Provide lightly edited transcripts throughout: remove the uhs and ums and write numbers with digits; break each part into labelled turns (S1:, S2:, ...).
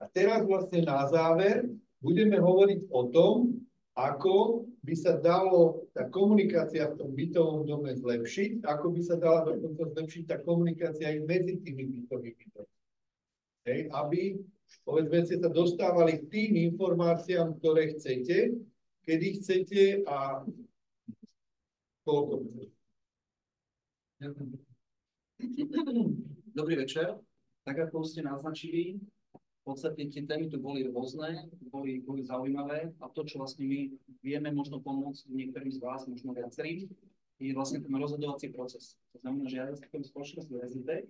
S1: A teraz vlastne na záver budeme hovoriť o tom, ako by sa dalo tá komunikácia v tom bytovom dome zlepšiť, ako by sa dala dokonca zlepšiť tá komunikácia aj medzi tými bytovými domami. Aby, povedzme, ste sa dostávali k tým informáciám, ktoré chcete, kedy chcete a koľko chcete.
S2: Dobrý večer. Tak ako ste naznačili, v podstate tie témy tu boli rôzne, boli zaujímavé a to, čo vlastne my vieme možno pomôcť niektorým z vás, možno viacerým, je vlastne ten rozhodovací proces. To znamená, že ja som spoločnosť Resitec,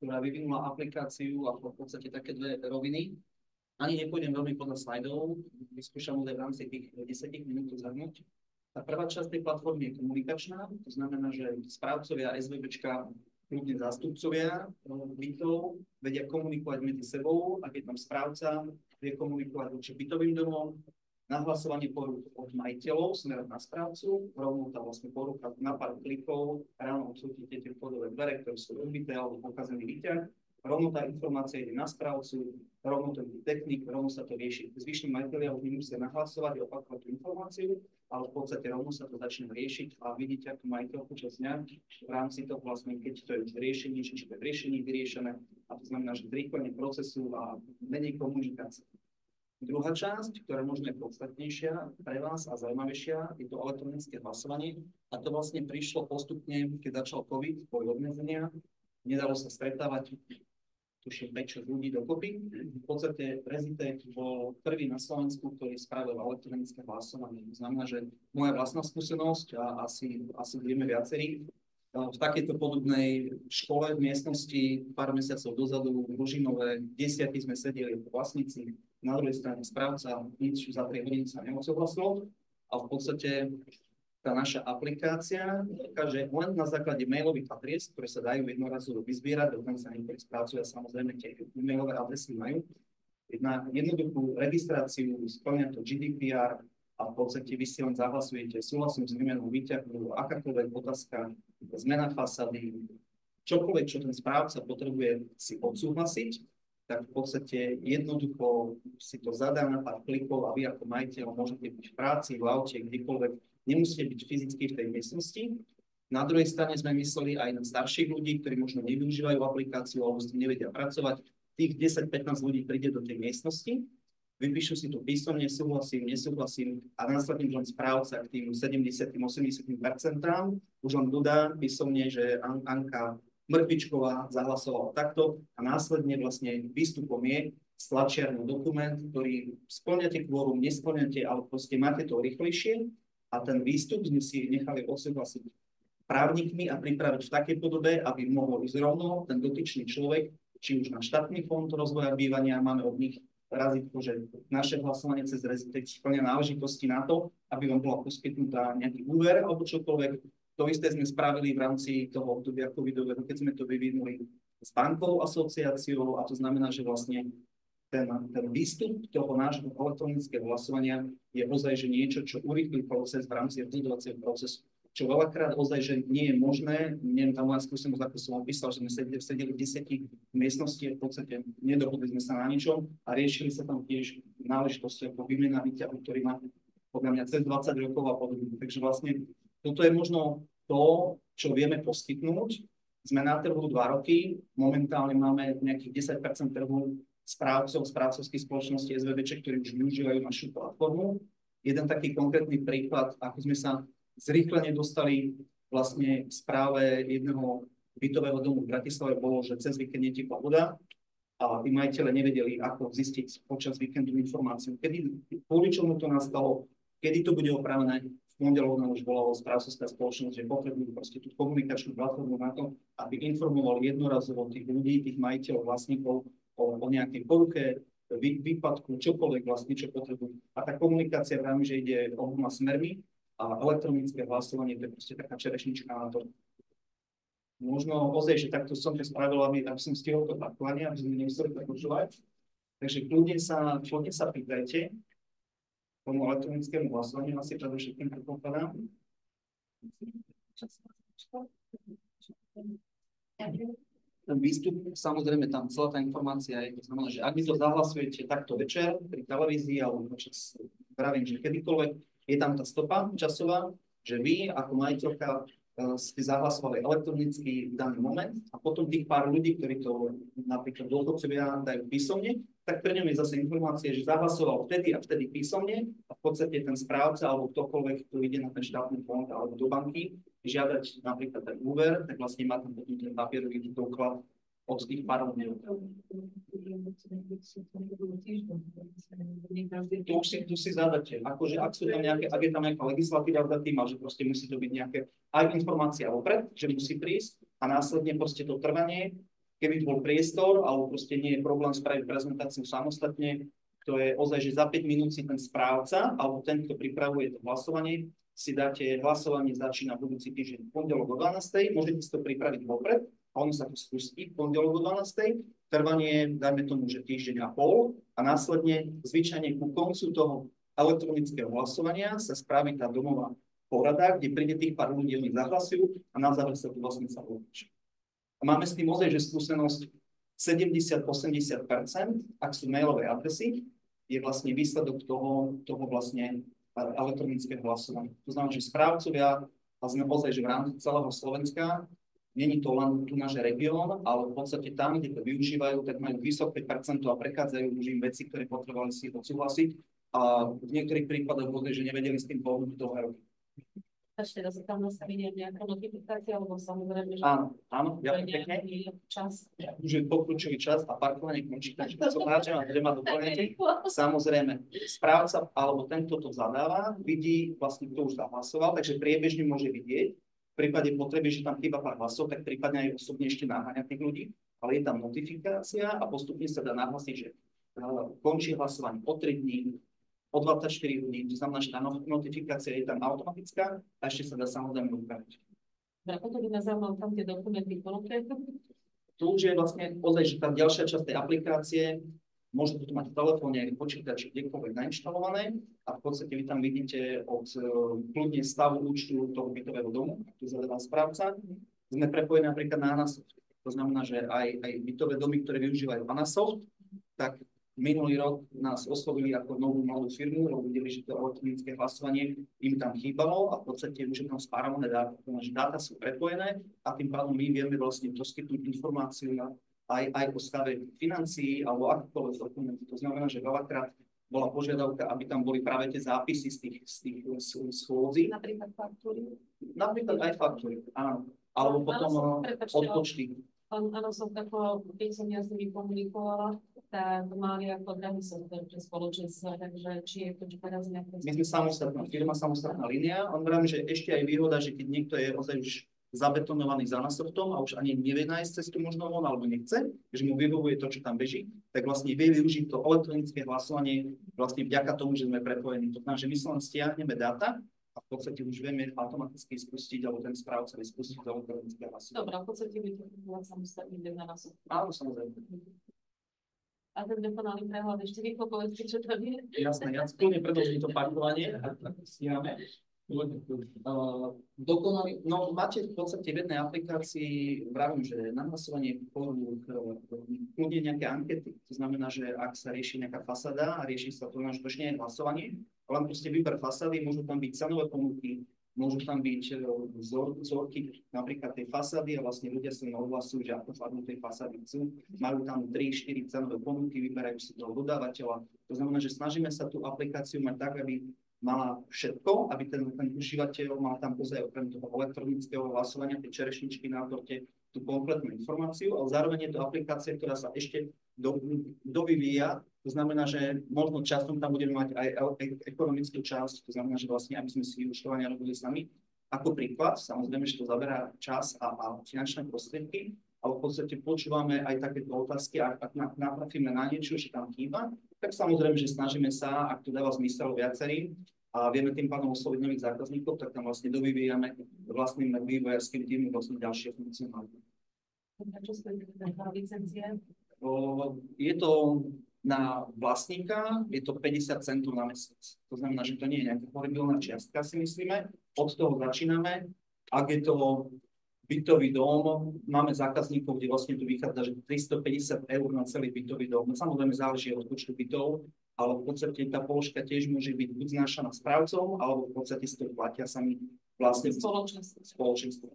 S2: ktorá vyvinula aplikáciu a v podstate také dve roviny. Ani nepôjdem veľmi podľa slajdov, vyskúšam v rámci tých 10 minút zhrnúť. Tá prvá časť tej platformy je komunikačná, to znamená, že správcovia SVBčka, kľudne zástupcovia bytov vedia komunikovať medzi sebou, a keď tam správca vie komunikovať voči bytovým domom, nahlasovanie porúk od majiteľov smerom na správcu, rovno tá vlastne poruka na pár klikov, ráno odsúdite tie vchodové dvere, ktoré sú odbité alebo pokazený výťah, rovno tá informácia ide na správcu, rovno to je technik, rovno sa to rieši. Zvyšní majiteľia už nemusia nahlasovať a opakovať tú informáciu, ale v podstate rovno sa to začne riešiť a vidíte, ako majiteľ počas dňa v rámci toho vlastne, keď to je už riešenie, či to je riešenie vyriešené, a to znamená, že zrýchlenie procesu a menej komunikácie. Druhá časť, ktorá možno je podstatnejšia pre vás a zaujímavejšia, je to elektronické hlasovanie a to vlastne prišlo postupne, keď začal COVID, boli obmedzenia, nedalo sa stretávať, tuším 5-6 ľudí dokopy. V podstate Resitec bol prvý na Slovensku, ktorý spravil elektronické hlasovanie. To znamená, že moja vlastná skúsenosť a asi vieme viacerí, v takejto podobnej škole v miestnosti pár mesiacov dozadu v Ružinove 10 sme sedeli ako vlastníci, na druhej strane správca, nič za 3 hodiny sa neodsúhlasilo a v podstate tá naša aplikácia dokáže len na základe mailových adres, ktoré sa dajú jednorazovo vyzbierať, dokonca niektorí správcovia samozrejme tie mailové adresy majú, na jednoduchú registráciu, spĺňa to GDPR a v podstate vy si len zahlasujete, súhlasím s výmenou výťahu, akákoľvek otázka, zmena fasády, čokoľvek, čo ten správca potrebuje si odsúhlasiť, tak v podstate jednoducho si to zadá na pár klikov a vy ako majiteľ môžete byť v práci, v aute, kdekoľvek, nemusíte byť fyzicky v tej miestnosti. Na druhej strane sme mysleli aj na starších ľudí, ktorí možno nevyužívajú aplikáciu alebo s tým nevedia pracovať. Tých 10-15 ľudí príde do tej miestnosti, vypíšu si to písomne, súhlasím, nesúhlasím a následne len správca k tým 70-80% už len dodá písomne, že Anka Mrkvičková zahlasovala takto a následne vlastne výstupom je stlačiarny dokument, ktorý spĺňate kvórum, nespĺňate, ale proste máte to rýchlejšie a ten výstup sme si nechali odsúhlasiť právnikmi a pripraviť v takej podobe, aby mohol ísť rovno ten dotyčný človek, či už na štátny fond rozvoja bývania, máme od nich razítko, že naše hlasovanie cez Resitec splňa náležitosti na to, aby vám bola poskytnutá nejaký úver alebo čokoľvek. To isté sme spravili v rámci toho obdobia covidového, keď sme to vyvinuli s bankou asociáciou a to znamená, že vlastne ten výstup toho nášho elektronického hlasovania je ozaj, že niečo, čo urýchli proces v rámci rozhodovacieho procesu. Čo veľakrát ozaj, že nie je možné, neviem, tá moja skúsenosť, ako som opísal, že sme sedeli v 10 miestnosti a v podstate nedohodli sme sa na ničom a riešili sa tam tiež náležitosti ako výmena výťahu, ktorý má podľa mňa cez 20 rokov a podobne. Takže vlastne toto je možno to, čo vieme poskytnúť. Sme na trhu 2 roky, momentálne máme nejakých 10% trhu správcovských spoločností SVBček, ktorí už využívajú našu platformu. Jeden taký konkrétny príklad, ako sme sa zrýchlene dostali vlastne k správe jedného bytového domu v Bratislave, bolo, že cez víkend netekla voda a tí majiteľe nevedeli, ako zistiť počas víkendu informáciu. Kvôli čomu to nastalo, kedy to bude opravené. V pondelok nám už volala správcovská spoločnosť, že potrebujú proste tú komunikačnú platformu na to, aby informovali jednorazovo tých ľudí, tých majiteľov, vlastníkov o nejakej poruche, výpadku, čokoľvek vlastne, čo potrebujú. A tá komunikácia v rámci, že ide oboma smermi a elektronické hlasovanie, to je proste taká čerešnička na to. Možno ozaj, že takto som to spravil, aby som stihol to pakovanie, aby sme nemuseli tak počúvať. Takže kľudne sa pýtajte tomu elektronickému hlasovaniu, asi predovšetkým predpokladám. ten výstup, samozrejme tam celá tá informácia je, to znamená, že ak vy to zahlasujete takto večer pri televízii alebo počas, pravím, že kedykoľvek, je tam tá stopa časová, že vy ako majiteľka ste zahlasovali elektronicky v daný moment a potom tých pár ľudí, ktorí to napríklad dôchodcovia dajú písomne, tak pre ňom je zase informácia, že zahlasoval vtedy a vtedy písomne a v podstate ten správca alebo ktokoľvek, kto ide na ten štátny fond alebo do banky, žiadať napríklad ten úver, tak vlastne má tam potom ten papierový doklad od tých pár dní. Tu si zadáte, akože ak sú tam nejaké, ak je tam nejaká legislatíva za tým, že proste musí to byť nejaké aj informácia vopred, že musí prísť a následne proste to trvanie, keby bol priestor, alebo proste nie je problém spraviť prezentáciu samostatne, to je ozaj, že za 5 minút si ten správca, alebo ten, kto pripravuje to hlasovanie, si dáte, hlasovanie začína budúci týždeň v pondelok o 12. Môžete si to pripraviť vopred a ono sa to spustí v pondelok o 12. Trvanie, dajme tomu, že týždeň a pol a následne zvyčajne ku koncu toho elektronického hlasovania sa spraví tá domová porada, kde príde tých pár ľudí, oni zahlasujú a na záver sa to vlastne sa odpíše. A máme s tým ozaj, že skúsenosť 70-80%, ak sú mailové adresy, je vlastne výsledok toho vlastne elektronického hlasovania. To znamená, že správcovia, a sme ozaj, že v rámci celého Slovenska, není to len tu náš región, ale v podstate tam, kde to využívajú, tak majú vysoké percento a prechádzajú už im veci, ktoré potrebovali si odsúhlasiť. A v niektorých prípadoch bolo, že nevedeli s tým pohnúť dlhé roky.
S3: Ešte raz tam nastavenie nejaká notifikácia, alebo samozrejme, že
S2: áno, ďakujem pekne.
S3: Čas.
S2: Už je pokročilý čas a parkovanie končí, takže to hráčem a ma doplňujete. Samozrejme, správca alebo ten, kto to zadáva, vidí vlastne, kto už zahlasoval, takže priebežne môže vidieť. V prípade potreby, že tam chýba pár hlasov, tak prípadne aj osobne ešte naháňa tých ľudí, ale je tam notifikácia a postupne sa dá nahlasiť, že končí hlasovanie o 3 dní, o 24 hodín, to znamená, že tá notifikácia je tam automatická a ešte sa dá samozrejme upraviť.
S3: Potom by ma zaujímalo tam tie dokumenty ponúknuté.
S2: Tu už je vlastne ozaj, že tá ďalšia časť tej aplikácie, môžete to mať v telefóne, počítači, kdekoľvek nainštalované a v podstate vy tam vidíte od kľudne stavu účtu toho bytového domu, tu zadáva správca. Sme prepojení napríklad na Anasoft. To znamená, že aj bytové domy, ktoré využívajú Anasoft, tak minulý rok nás oslovili ako novú malú firmu, lebo videli, že to elektronické hlasovanie im tam chýbalo a v podstate už je tam spárované dáta. Že dáta sú prepojené a tým pádom my vieme vlastne poskytnúť informáciu aj o stave financií alebo akýkoľvek dokumenty. To znamená, že veľakrát bola požiadavka, aby tam boli práve tie zápisy z tých schôdzí.
S3: Napríklad faktúry.
S2: Napríklad aj faktúry, áno. Alebo potom odpočty.
S3: Áno, som tako, keď som ja s nimi komunikovala, tak mali ako drahý software pre spoločenstvo, takže či je to teraz nejaké...
S2: My sme samostatná firma, samostatná línia. On vrám, že ešte aj výhoda, že keď niekto je ozaj už zabetonovaný za Anasoftom a už ani nevie nájsť cestu možno von, alebo nechce, že mu vyhovuje to, čo tam beží, tak vlastne vie využiť to elektronické hlasovanie vlastne vďaka tomu, že sme prepojení. To znamená, že my sa len stiahneme dáta a v podstate už vieme automaticky spustiť, alebo ten správca vie spustiť to elektronické hlasovanie.
S3: Dobre, v podstate by to bola samostatný deň na nás.
S2: Áno, samozrejme.
S3: A ten dokonalý prehľad ešte rýchlo povedz, čo to je.
S2: Jasné, ja splne predložím to parkovanie, ak stíhame. Dokonalý, no máte v podstate v jednej aplikácii, vravím, že nahlasovanie kľudne nejaké ankety. To znamená, že ak sa rieši nejaká fasáda a rieši sa to, že to nie je hlasovanie, len proste výber fasády, môžu tam byť cenové ponuky, môžu tam byť vzorky napríklad tej fasády a vlastne ľudia sa odhlasujú, že ako farbu tej fasády chcú. Majú tam 3-4 cenové ponuky, vyberajú si toho dodávateľa. To znamená, že snažíme sa tú aplikáciu mať tak, aby mala všetko, aby ten užívateľ mal tam pozaj okrem toho elektronického hlasovania, tie čerešničky na torte, tú kompletnú informáciu, ale zároveň je to aplikácia, ktorá sa ešte dovyvíja. To znamená, že možno časom tam budeme mať aj ekonomickú časť, to znamená, že vlastne, aby sme si vyúčtovania robili sami. Ako príklad, samozrejme, že to zaberá čas a finančné prostriedky, ale v podstate počúvame aj takéto otázky, ak natrafíme na niečo, že tam chýba, tak samozrejme, že snažíme sa, ak to dáva zmysel viacerým a vieme tým pádom osloviť nových zákazníkov, tak tam vlastne dovyvíjame vlastným vývojárskym týmom vlastne ďalšie funkcionality.
S3: Čo stojí licencie?
S2: Je to na vlastníka, je to 50 centov na mesiac. To znamená, že to nie je nejaká horibilná čiastka, si myslíme. Od toho začíname. Ak je to bytový dom, máme zákazníkov, kde vlastne tu vychádza, že 350 eur na celý bytový dom. No, samozrejme záleží od počtu bytov, ale v podstate tá položka tiež môže byť buď znášaná správcom, alebo v podstate si to platia sami vlastne spoločenstvo.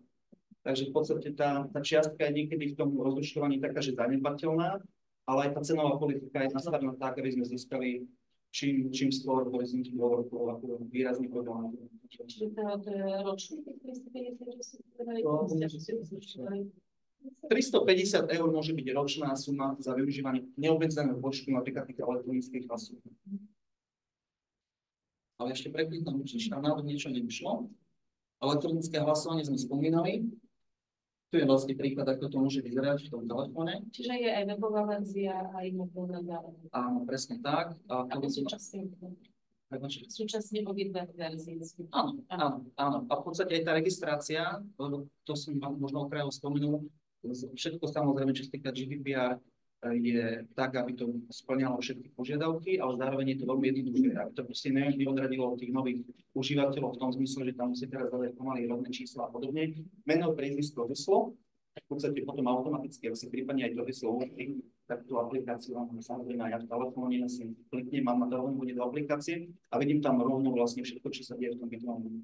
S2: Takže v podstate tá čiastka je niekedy v tom rozúčtovaní taká, že zanedbateľná, ale aj tá cenová politika je nastavená tak, aby sme získali čím skôr horizonty dôvodov ako výrazný problém.
S3: Čiže to je ročný,
S2: 350 eur môže byť ročná suma za využívanie neobmedzeného počtu napríklad tých elektronických hlasov. Ale ešte preklikám, či tam náhodou niečo nevyšlo. Elektronické hlasovanie sme spomínali. Tu je vlastne príklad, ako to môže vyzerať v tom telefóne.
S3: Čiže je aj webová verzia, aj mobilná verzia.
S2: Áno, presne tak. A
S3: súčasne obidve verzie.
S2: Áno. A v podstate aj tá registrácia, to som možno okrajovo spomenul, všetko samozrejme, čo sa týka GDPR, je tak, aby to splňalo všetky požiadavky, ale zároveň je to veľmi jednoduché, aby to proste neodradilo od tých nových užívateľov v tom zmysle, že tam musí teraz zadať pomaly rovné čísla a podobne. Meno, priezvisko, heslo, v podstate potom automaticky, ak si prípadne aj to heslo uloží, tak tú aplikáciu mám samozrejme aj v telefóne, ja si kliknem, mám na telefóne, bude do aplikácie a vidím tam rovno vlastne všetko, čo sa deje v tom bytovom.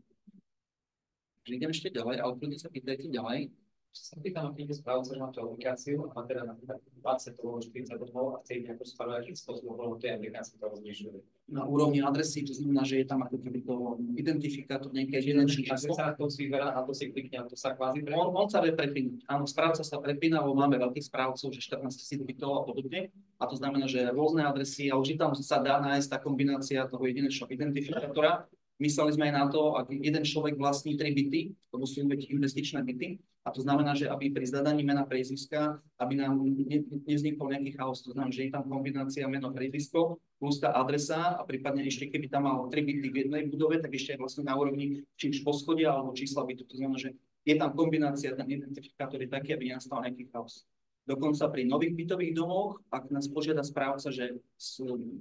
S2: Idem ešte ďalej, ale kľudne sa pýtajte ďalej.
S4: Čo sa týka napríklad správca, že má tú aplikáciu a má teda napríklad 20 alebo 40 bodov a chce nejakú správať, akým spôsobom tej aplikácie to rozlišuje.
S2: Na úrovni adresy, to znamená, že je tam ako keby to identifikátor nejaké evidenčné číslo.
S4: Ak sa to si vyberá, na to si klikne, a to sa kvázi prepína.
S2: On sa vie prepínať. Áno, správca sa prepína, lebo máme veľkých správcov, že 14 000 bytov a podobne. A to znamená, že rôzne adresy a už tam sa dá nájsť tá kombinácia toho jedinečného identifikátora. Mysleli sme aj na to, ak jeden človek vlastní 3 byty, to sú investičné byty, a to znamená, že aby pri zadaní mena priezviska, aby nám nevznikol nejaký chaos, to znamená, že je tam kombinácia meno priezvisko plus tá adresa a prípadne ešte keby tam mal 3 byty v jednej budove, tak ešte aj vlastne na úrovni či už poschodia alebo čísla bytu. To znamená, že je tam kombinácia, ten identifikátor je taký, aby nenastal nejaký chaos. Dokonca pri nových bytových domoch, ak nás požiada správca, že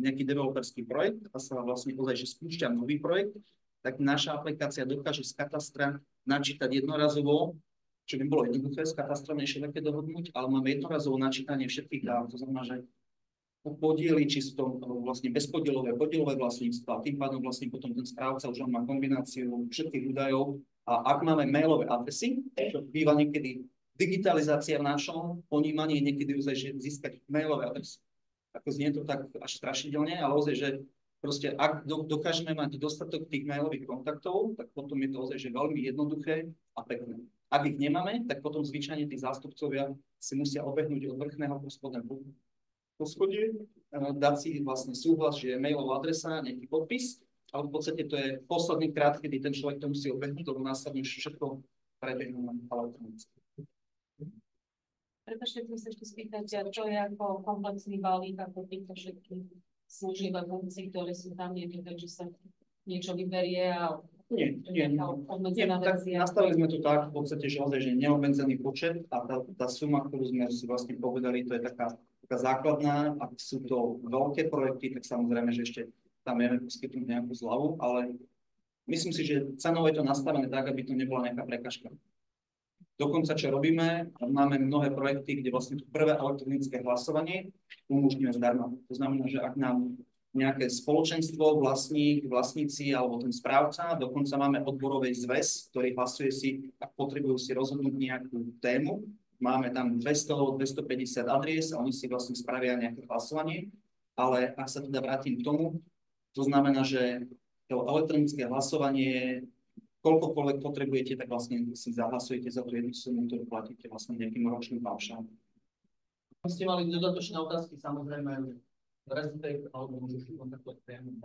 S2: nejaký developerský projekt a sa vlastne ozaj, že spúšťa nový projekt, tak naša aplikácia dokáže z katastra načítať jednorazovo, čo by bolo jednoduché, z katastra ešte také dohodnúť, ale máme jednorazovo načítanie všetkých dáv. To znamená, že podiely, či sú to vlastne bezpodielové, podielové vlastníctva, tým pádom vlastne potom ten správca už má kombináciu všetkých údajov a ak máme mailové adresy, čo býva niekedy digitalizácia v našom ponímaní je niekedy ozaj, že získať mailové adresy. Ako znie to tak až strašidelne, ale ozaj, že proste ak dokážeme mať dostatok tých mailových kontaktov, tak potom je to ozaj, že veľmi jednoduché a pekné. Ak ich nemáme, tak potom zvyčajne tí zástupcovia si musia obehnúť od vrchného po spodné poschodie, dať si vlastne súhlas, že je mailová adresa, nejaký podpis, ale v podstate to je posledný krát, kedy ten človek to musí obehnúť, lebo následne všetko prebehnú elektronicky.
S3: Prepačte, chcem sa ešte spýtať, čo je ako komplexný balík, ako týchto všetkých služieb a funkcií, ktoré sú tam, takže sa niečo vyberie a
S2: Nie, tak nastavili sme to tak, v podstate, že neobmedzený počet a tá suma, ktorú sme si vlastne povedali, to je taká základná. Ak sú to veľké projekty, tak samozrejme, že ešte tam vieme poskytnúť nejakú zľavu, ale myslím si, že cenovo je to nastavené tak, aby to nebola nejaká prekažka. Dokonca, čo robíme, máme mnohé projekty, kde vlastne to prvé elektronické hlasovanie umožňuje zdarma. To znamená, že ak nám nejaké spoločenstvo, vlastníci alebo ten správca, dokonca máme odborový zväz, ktorý hlasuje si, ak potrebujú si rozhodnúť nejakú tému. Máme tam 200-250 adries a oni si vlastne spravia nejaké hlasovanie. Ale ak sa teda vrátim k tomu, to znamená, že to elektronické hlasovanie koľkokoľvek potrebujete, tak vlastne si zahlasujete za tú jednu sumu, ktorú platíte vlastne nejakým ročným paušálom.
S4: Ak ste mali dodatočné otázky, samozrejme, rezultate alebo môžete kontaktovať tému.